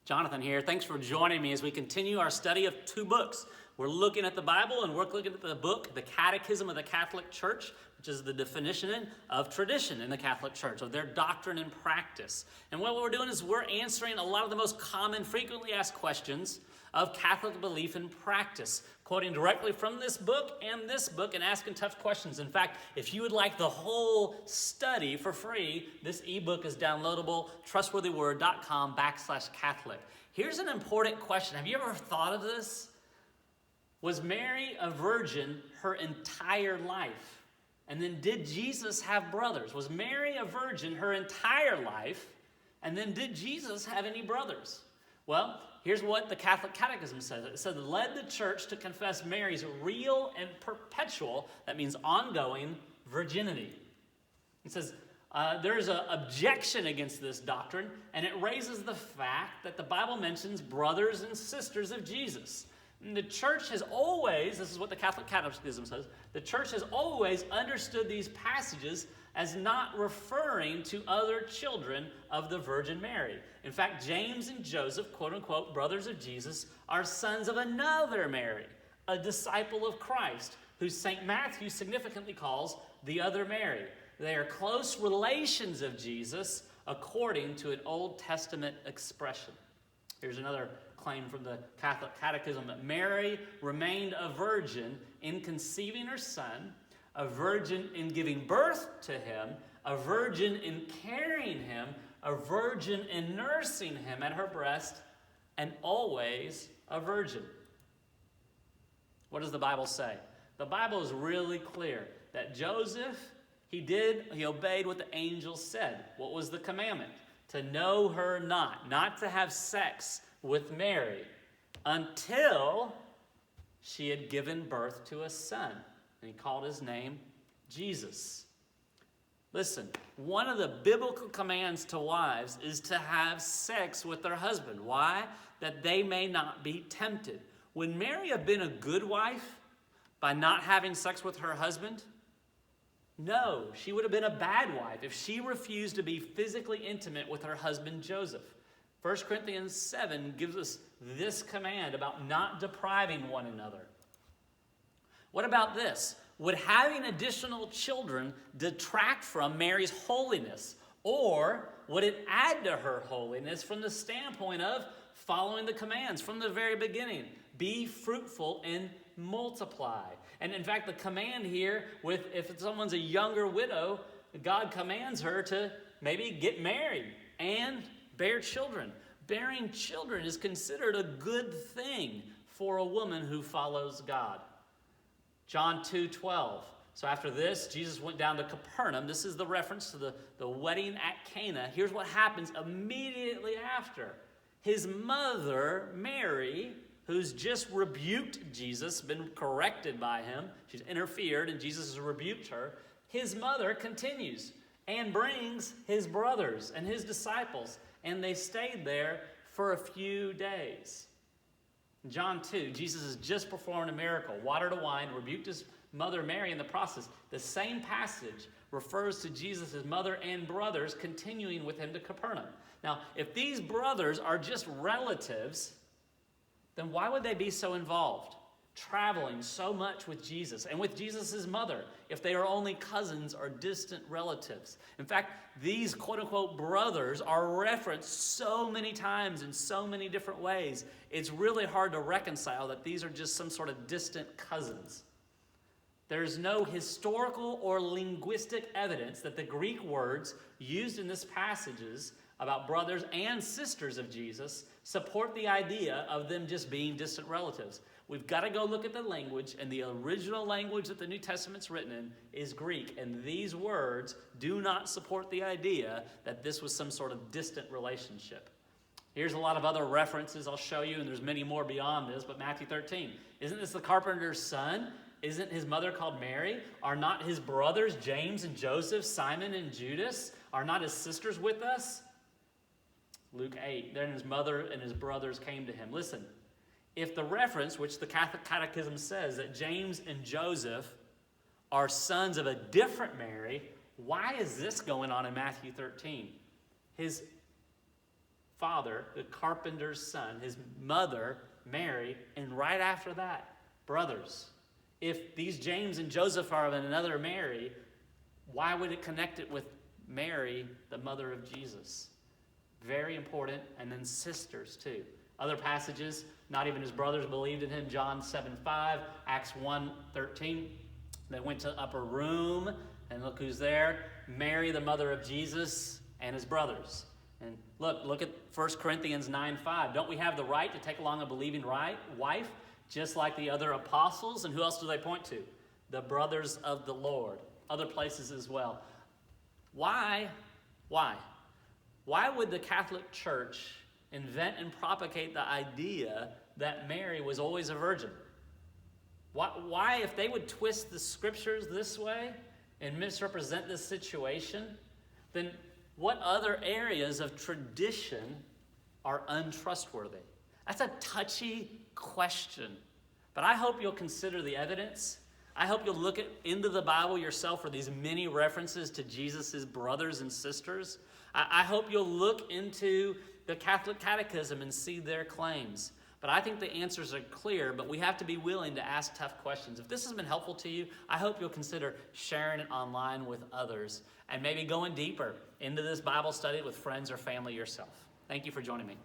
Jonathan here. Thanks for joining me as we continue our study of two books. We're looking at the Bible and we're looking at the book, the Catechism of the Catholic Church, which is the definition of tradition in the Catholic Church, of their doctrine and practice. And what we're doing is we're answering a lot of the most common, frequently asked questions of Catholic belief and practice, quoting directly from this book and asking tough questions. In fact, if you would like the whole study for free, this ebook is downloadable, trustworthyword.com/Catholic. Here's an important question. Have you ever thought of this? Was Mary a virgin her entire life? And then did Jesus have brothers? Was Mary a virgin her entire life? And then did Jesus have any brothers? Well, here's what the Catholic Catechism says. It said, led the church to confess Mary's real and perpetual, that means ongoing, virginity. It says, there's an objection against this doctrine, and it raises the fact that the Bible mentions brothers and sisters of Jesus. And the church has always, this is what the Catholic Catechism says, the church has always understood these passages as not referring to other children of the Virgin Mary. In fact, James and Joseph, quote unquote, brothers of Jesus, are sons of another Mary, a disciple of Christ, who St. Matthew significantly calls the other Mary. They are close relations of Jesus according to an Old Testament expression. Here's another claim from the Catholic Catechism that Mary remained a virgin in conceiving her son, a virgin in giving birth to him, a virgin in carrying him, a virgin in nursing him at her breast, and always a virgin. What does the Bible say? The Bible is really clear that Joseph, he obeyed what the angel said. What was the commandment? To know her not to have sex with Mary until she had given birth to a son. And he called his name Jesus. Listen, one of the biblical commands to wives is to have sex with their husband. Why? That they may not be tempted. Would Mary have been a good wife by not having sex with her husband? No, she would have been a bad wife if she refused to be physically intimate with her husband Joseph. 1 Corinthians 7 gives us this command about not depriving one another. What about this? Would having additional children detract from Mary's holiness? Or would it add to her holiness from the standpoint of following the commands from the very beginning? Be fruitful and multiply. And in fact, the command here, if someone's a younger widow, God commands her to maybe get married and bear children. Bearing children is considered a good thing for a woman who follows God. John 2:12. So after this, Jesus went down to Capernaum. This is the reference to the wedding at Cana. Here's what happens immediately after. His mother, Mary, who's just rebuked Jesus, been corrected by him. She's interfered and Jesus has rebuked her. His mother continues and brings his brothers and his disciples. And they stayed there for a few days. In John 2, Jesus has just performed a miracle, water to wine, rebuked his mother Mary in the process. The same passage refers to Jesus' mother and brothers continuing with him to Capernaum. Now, if these brothers are just relatives, then why would they be so involved, traveling so much with Jesus and with Jesus' mother, if they are only cousins or distant relatives? In fact, these quote-unquote brothers are referenced so many times in so many different ways, it's really hard to reconcile that these are just some sort of distant cousins. There's no historical or linguistic evidence that the Greek words used in this passages about brothers and sisters of Jesus support the idea of them just being distant relatives. We've got to go look at the language, and the original language that the New Testament's written in is Greek, and these words do not support the idea that this was some sort of distant relationship. Here's a lot of other references I'll show you, and there's many more beyond this, but Matthew 13. Isn't this the carpenter's son? Isn't his mother called Mary? Are not his brothers James and Joseph, Simon and Judas? Are not his sisters with us? Luke 8, then his mother and his brothers came to him. Listen, if the reference, which the Catholic Catechism says that James and Joseph are sons of a different Mary, why is this going on in Matthew 13? His father, the carpenter's son, his mother, Mary, and right after that, brothers. If these James and Joseph are of another Mary, why would it connect it with Mary, the mother of Jesus? Very important. And then sisters too. Other passages, not even his brothers believed in him. John 7:5, Acts 1:13. They went to the upper room, and look who's there. Mary, the mother of Jesus, and his brothers. And look at 1 Corinthians 9:5. Don't we have the right to take along a believing wife, just like the other apostles? And who else do they point to? The brothers of the Lord. Other places as well. Why? Why would the Catholic Church invent and propagate the idea that Mary was always a virgin? Why, if they would twist the scriptures this way and misrepresent this situation, then what other areas of tradition are untrustworthy? That's a touchy question. But I hope you'll consider the evidence. I hope you'll look into the Bible yourself for these many references to Jesus' brothers and sisters. I hope you'll look into the Catholic Catechism and see their claims. But I think the answers are clear, but we have to be willing to ask tough questions. If this has been helpful to you, I hope you'll consider sharing it online with others and maybe going deeper into this Bible study with friends or family yourself. Thank you for joining me.